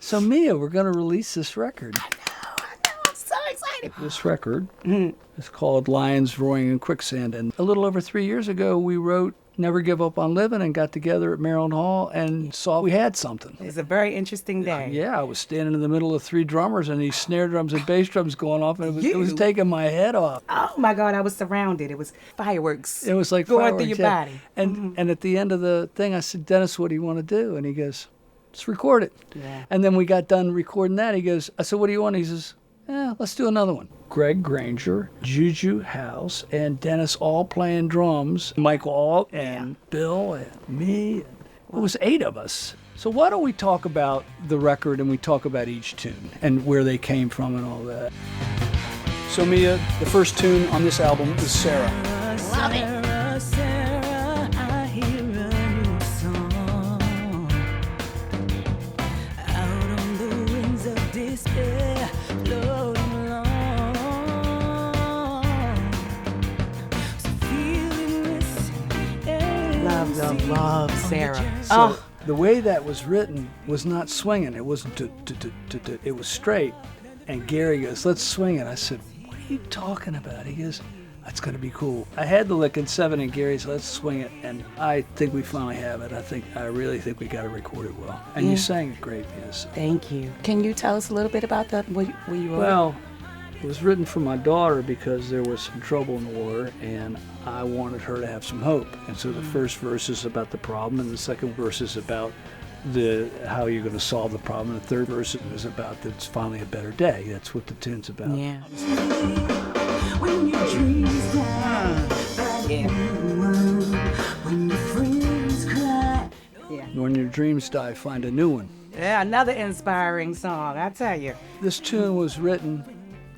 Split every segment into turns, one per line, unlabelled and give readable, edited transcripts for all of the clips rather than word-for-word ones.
So Mia, we're going to release this record.
I know. I'm so excited.
This record is called Lions Roaring in Quicksand. And a little over 3 years ago, we wrote Never Give Up on Living and got together at Maryland Hall and saw we had something.
It was a very interesting day.
Yeah, I was standing in the middle of 3 drummers and these snare drums and bass drums going off, and it was taking my head off.
Oh my God, I was surrounded. It was fireworks.
It was like
going
fireworks,
through your body.
And at the end of the thing, I said, Dennis, what do you want to do? And he goes, let's record it.
Yeah.
And then we got done recording that. I said, what do you want? He says, let's do another one. Greg Granger, Juju House, and Dennis all playing drums. Michael Alt and Bill and me. It was 8 of us. So why don't we talk about the record and we talk about each tune and where they came from and all that. So Mia, the first tune on this album is Sarah.
Love it.
Sarah, I hear a new song. Out on the wings of despair, floating along. So feeling, listen,
Love, Sarah.
So the way that was written was not swinging. It wasn't, it was straight. And Gary goes, let's swing it. I said, what are you talking about? He goes, that's going to be cool. I had the lick in 7 and Gary said, let's swing it. And I think we finally have it. I really think we got to record it well. And you sang it great, yes.
Thank you. Can you tell us a little bit about that? Where you wrote?
Well, it was written for my daughter because there was some trouble in the water and I wanted her to have some hope. And so the first verse is about the problem and the second verse is about how you're going to solve the problem. And the third verse is about that it's finally a better day. That's what the tune's about.
Yeah.
when your dreams die, when your friends cry.
Yeah.
When your dreams die, find a new one.
Yeah, another inspiring song, I tell you.
This tune was written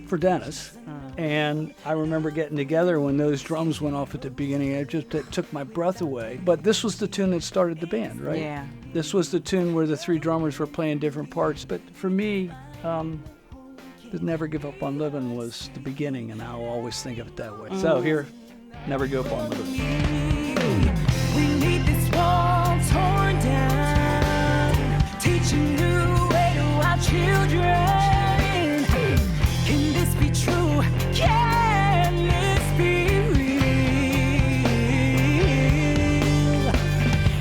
for Dennis, and I remember getting together when those drums went off at the beginning. It took my breath away. But this was the tune that started the band, right?
Yeah.
This was the tune where the 3 drummers were playing different parts. But for me, the Never Give Up on Living was the beginning, and I'll always think of it that way. So here, Never Give Up on Living.
We need this wall torn down, teach a new way to our children. Can this be true? Can this be real?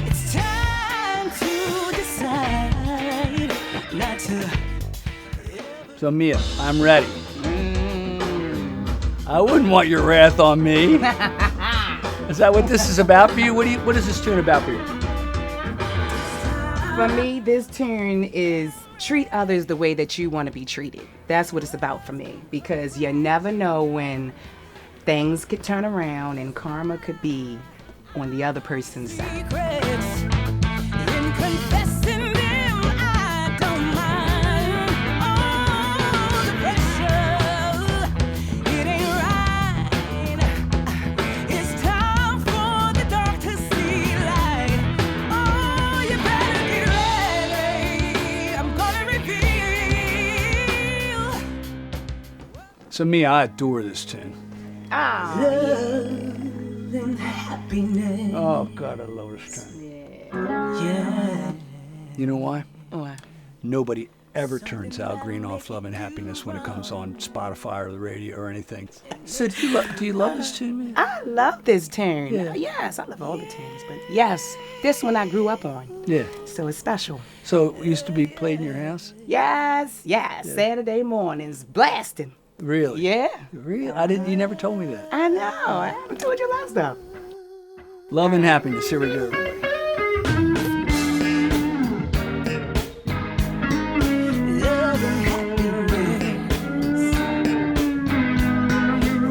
It's time to decide not to.
So Mia, I'm ready. I wouldn't want your wrath on me. Is that what this is about for you? What is this tune about for you?
For me, this tune is treat others the way that you want to be treated. That's what it's about for me, because you never know when things could turn around and karma could be on the other person's side.
Secrets in confessing them, I don't mind. Oh, the pressure, it ain't right. It's time for the dark to see light. Oh, you better get ready. I'm gonna reveal.
So Mia, I adore this tune.
And happiness.
Oh God, I love this tune.
Yeah.
You know why?
What?
Nobody ever turns Al Green off Love and Happiness when it comes on Spotify or the radio or anything. So do you love this tune, Mia?
I love this tune.
Yeah.
Yes, I love all the tunes, but yes, this one I grew up on,
Yeah.
so it's special.
So it used to be played in your house?
Yes, Saturday mornings, blasting.
Really?
Yeah.
Really? You never told me that.
I know. I haven't told you a lot of stuff.
Love and Happiness. Here we go, everybody.
Love and happiness.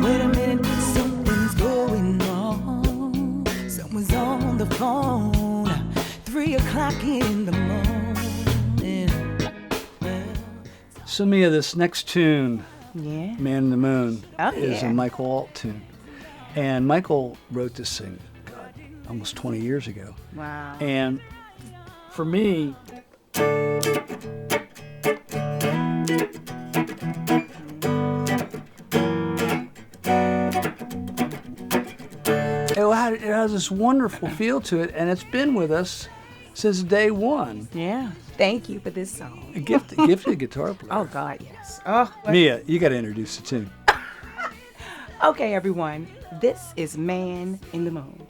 Wait a minute, something's going wrong. Someone's on the phone, 3 o'clock in the morning.
So Mia, this next tune,
Yeah.
Man in the Moon,
Oh,
is
yeah.
a Michael Alt tune. And Michael wrote this thing, God, almost 20 years ago.
Wow.
And for me, it has this wonderful feel to it, and it's been with us since day one.
Yeah. Thank you for this song.
A gifted guitar player.
Oh, God, yes. Oh,
Mia, you got to introduce the tune.
okay, everyone. This is Man in the Moon.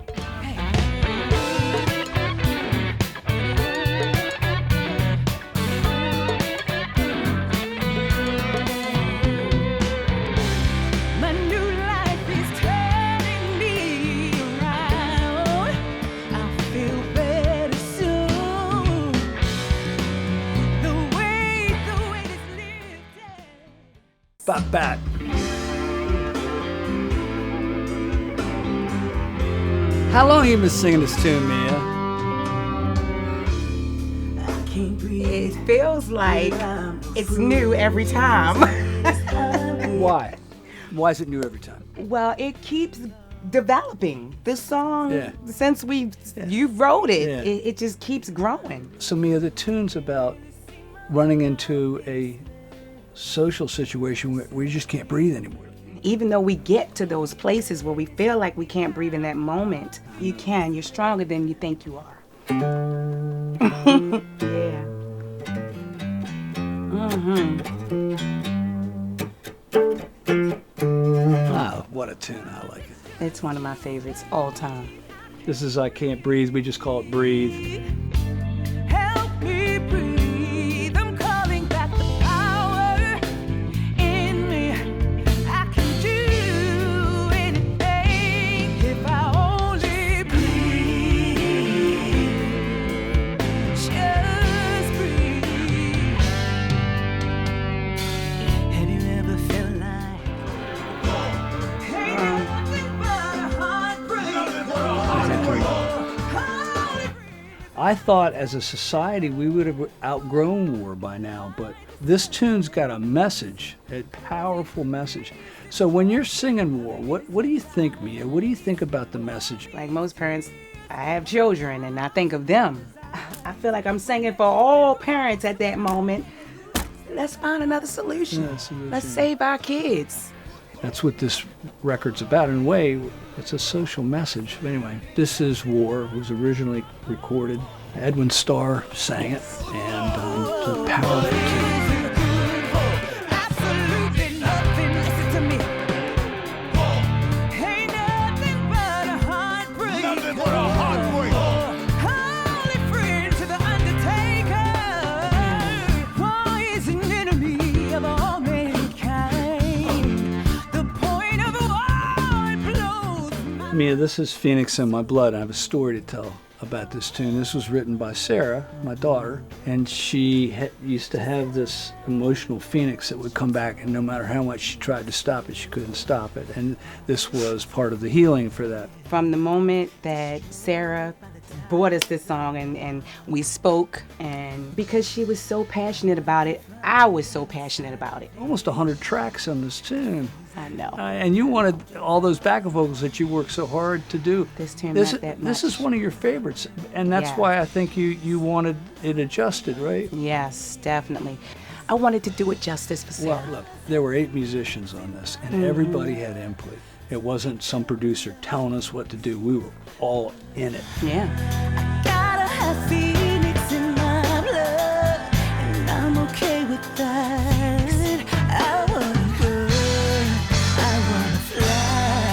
My new life is turning me around. I'll feel better soon. The weight is lifted.
Bop, bop. How long you been singing this tune, Mia?
I can't breathe.
It feels like it's new every time.
Why? Why is it new every time?
Well, it keeps developing. This song,
Yeah.
since you wrote it,
Yeah.
it just keeps growing.
So, Mia, the tune's about running into a social situation where you just can't breathe anymore.
Even though we get to those places where we feel like we can't breathe in that moment, you can. You're stronger than you think you are. Yeah.
Wow, what a tune. I like it.
It's one of my favorites all time.
This is I Can't Breathe. We just call it Breathe.
Help me breathe. I'm calling back the power in me. I can do anything if I only breathe. Just breathe. Have you ever felt like ain't nothing but a heartbreak?
I thought as a society we would have outgrown war by now, but this tune's got a message, a powerful message. So when you're singing war, what do you think, Mia? What do you think about the message?
Like most parents, I have children and I think of them. I feel like I'm singing for all parents at that moment. Let's find another solution.
Yeah, solution.
Let's save our kids.
That's what this record's about. In a way, it's a social message. Anyway, this is War. It was originally recorded. Edwin Starr sang it, and it's a powerful tune.
Absolutely nothing. Listen to me. Ain't nothing but a heartbreak. Nothing but a heartbreak. Holy friend to the undertaker. War is an enemy of all mankind. The point of war it blows my
Mia, this is Phoenix in My Blood. I have a story to tell about this tune. This was written by Sarah, my daughter, and she used to have this emotional phoenix that would come back, and no matter how much she tried to stop it, she couldn't stop it. And this was part of the healing for that.
From the moment that Sarah brought us this song and we spoke, and because she was so passionate about it, I was so passionate about it.
Almost 100 tracks on this tune.
I know.
And you wanted all those backup vocals that you worked so hard to do.
This tune not that
This
much.
is one of your favorites, and that's
Yeah.
why I think you wanted it adjusted, right?
Yes, definitely. I wanted to do it justice for Sarah.
Well, look, there were 8 musicians on this, and everybody had input. It wasn't some producer telling us what to do. We were all in it.
Yeah.
gotta have Phoenix in my blood, and I'm okay with that. I wanna burn, I wanna fly,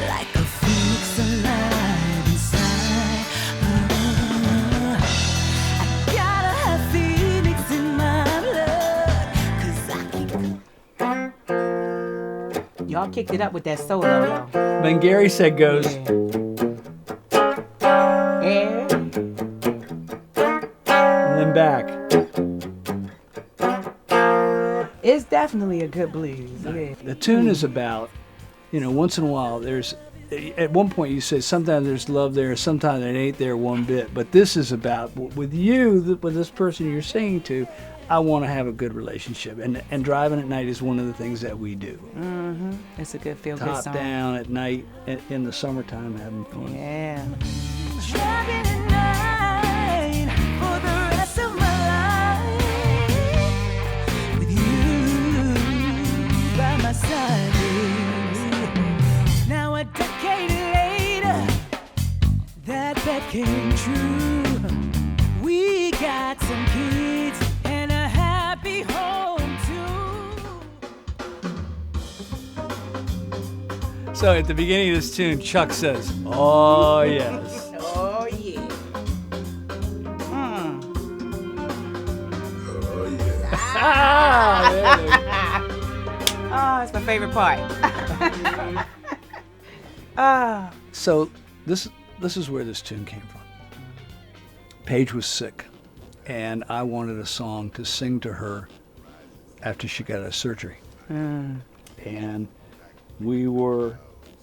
like a phoenix alive inside. I gotta have Phoenix in my blood, 'cause I keep
Y'all kicked it up with that solo, though.
Then Gary said goes,
Yeah.
and then back.
It's definitely a good blues. Yeah.
The tune is about, once in a while at one point you say sometimes there's love there, sometimes it ain't there one bit. But this is about, with you, with this person you're singing to, I want to have a good relationship. And driving at night is one of the things that we do.
It's a good feel-good
Top
song.
down at night in the summertime having fun.
Yeah.
driving at night for the rest of my life with you by my side. Now a decade later, that bet came true.
So at the beginning of this tune, Chuck says, "Oh yes."
Oh, yeah.
Ah, there it is.
Oh, it's my favorite part. Ah.
So this is where this tune came from. Paige was sick, and I wanted a song to sing to her after she got out of surgery. And we were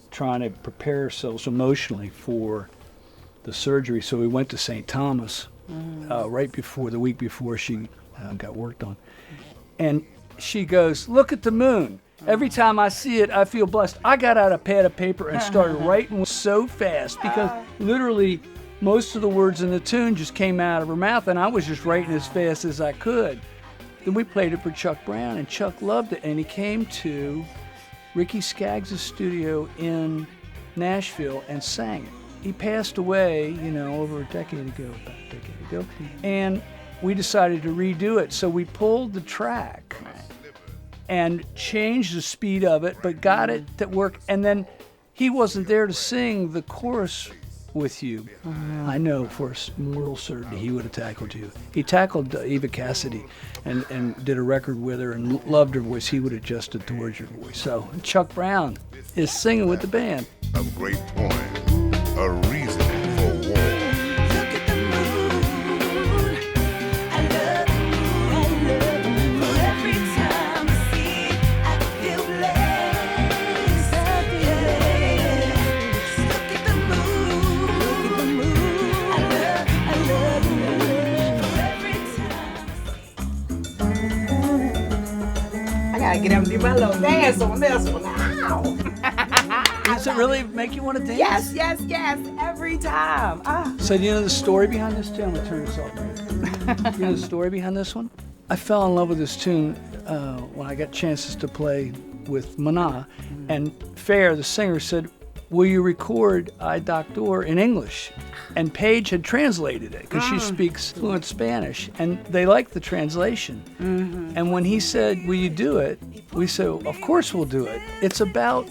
trying to prepare ourselves emotionally for the surgery, so we went to St. Thomas right before, the week before she got worked on. And she goes, "Look at the moon. Every time I see it, I feel blessed." I got out a pad of paper and started writing so fast because literally most of the words in the tune just came out of her mouth, and I was just writing as fast as I could. Then we played it for Chuck Brown, and Chuck loved it, and he came to Ricky Skaggs' studio in Nashville and sang it. He passed away, over a decade ago, and we decided to redo it. So we pulled the track and changed the speed of it, but got it to work. And then he wasn't there to sing the chorus with you. I know for mortal certainty he would have tackled you. He tackled Eva Cassidy and did a record with her and loved her voice. He would have adjusted towards your voice. So Chuck Brown is singing with the band.
A great poem, a reason for war.
Look at the moon. I love the moon. For every time I see it, I feel blessed. Look at the moon. Look at the moon. I love the moon. For every time.
I gotta get up and do my little dance on this one. Ow!
Does it really make you want to dance?
Yes. Every time.
So do you know the story behind this tune? I'm going to turn this off. You know the story behind this one? I fell in love with this tune when I got chances to play with Mana. And Fair, the singer, said, "Will you record I Doctor in English?" And Paige had translated it because she speaks fluent Spanish. And they liked the translation. And when he said, "Will you do it?" we said, "Of course we'll do it." It's about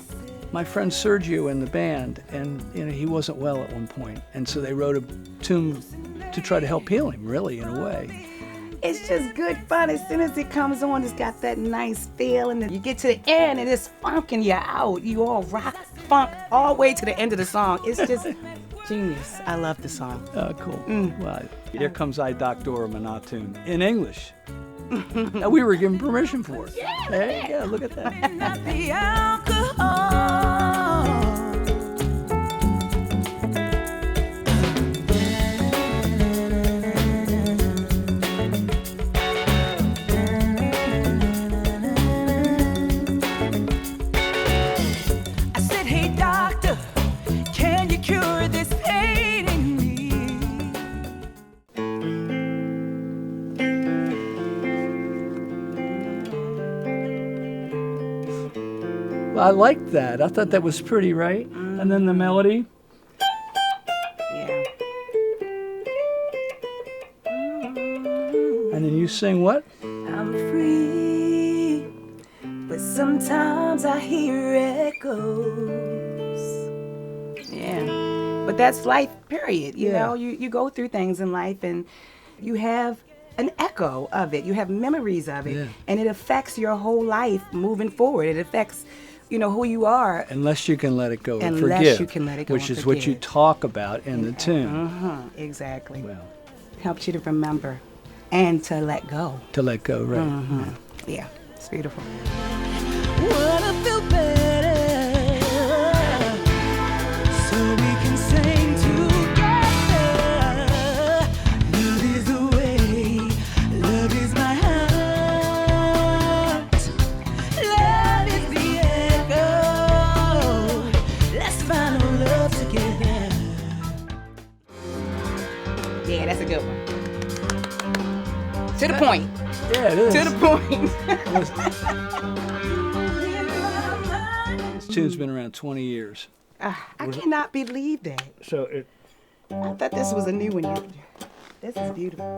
my friend Sergio in the band, and he wasn't well at one point, and so they wrote a tune to try to help heal him, really, in a way.
It's just good fun. As soon as it comes on, it's got that nice feel, and then you get to the end, and it's funkin' you out. You all rock, funk, all the way to the end of the song. It's just genius. I love the song.
Oh, cool. Well, here comes I Doctor, a Mana tune in English. Now, we were given permission for it.
Yeah,
there you go. Look at that.
Not the alcohol. I said, "Hey doctor, can you cure this pain in me?"
Well, I liked that. I thought that was pretty, right? And then the melody.
Yeah.
And then you sing what?
I'm free, but sometimes I hear echoes.
Yeah. But that's life, period. You
Yeah.
know, you go through things in life and you have an echo of it. You have memories of it.
Yeah.
And it affects your whole life moving forward. It affects, who you are.
Unless you can let it go and
Unless
forgive.
you can let it go
which
and
is what you
forgive.
talk about in the tune.
Exactly.
Well,
Helps you to remember and to let go.
to let go, right?
Yeah, it's beautiful.
Wanna feel better, so we can sing together. Love is the way, love is my heart. Love is the echo. Let's find our love together.
Yeah, that's a good one. To the point.
Yeah, it is.
To the point.
This tune's been around 20 years.
I cannot believe that.
So it.
I thought this was a new one. This is beautiful.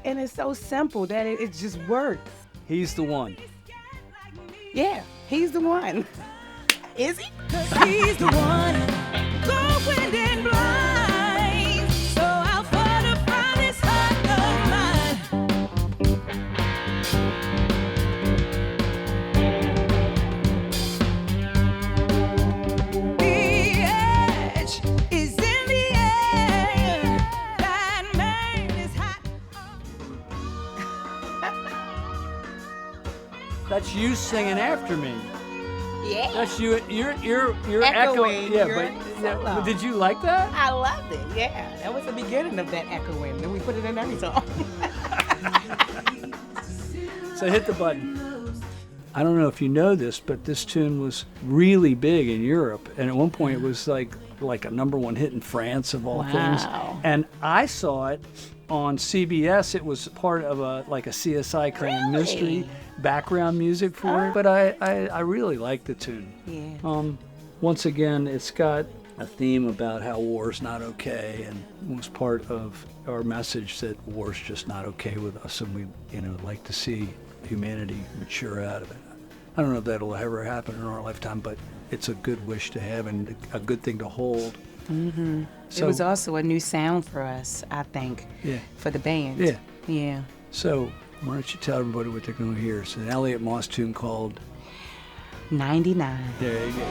And it's so simple that it just works.
He's the one.
Yeah, he's the one. Is he?
'Cause he's the one, going and blind. So I'll follow from this heart of mine. The edge is in the air. That man is hot.
That's you singing after me.
Yeah.
That's you. You're
Echoing
Yeah,
your
but
solo.
did you like that?
I loved it. Yeah, that was the beginning of that echoing. Then we put it in every song.
So hit the button. I don't know if you know this, but this tune was really big in Europe, and at one point it was like a #1 hit in France of all things.
Wow.
And I saw it on CBS. It was part of a CSI kind of mystery background music for it. But I really like the tune.
Yeah.
Once again, it's got a theme about how war's not okay, and was part of our message that war's just not okay with us, and we like to see humanity mature out of it. I don't know if that'll ever happen in our lifetime, but it's a good wish to have and a good thing to hold.
Mm-hmm.
So,
It was also a new sound for us, I think,
Yeah.
for the band.
Yeah.
Yeah.
So why don't you tell everybody what they're going to hear? It's an Elliott Moss tune called
99.
There You Go.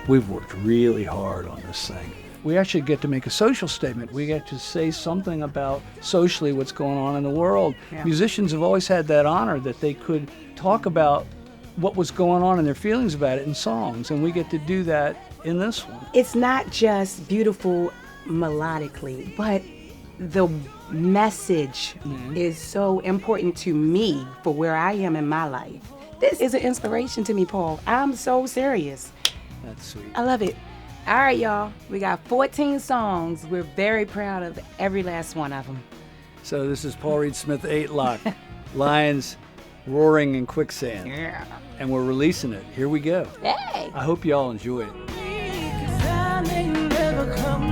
We've worked really hard on this thing. We actually get to make a social statement. We get to say something about socially what's going on in the world.
Yeah.
Musicians have always had that honor that they could talk about what was going on and their feelings about it in songs, and we get to do that in this one.
It's not just beautiful melodically, but the message is so important to me for where I am in my life. This is an inspiration to me, Paul. I'm so serious.
That's sweet.
I love it. All right, y'all. We got 14 songs. We're very proud of every last one of them.
So this is Paul Reed Smith, Eightlock, Lions, Roaring, and Quicksand.
Yeah.
And we're releasing it. Here we go.
Hey.
I hope you all enjoy it.
'Cause I may never come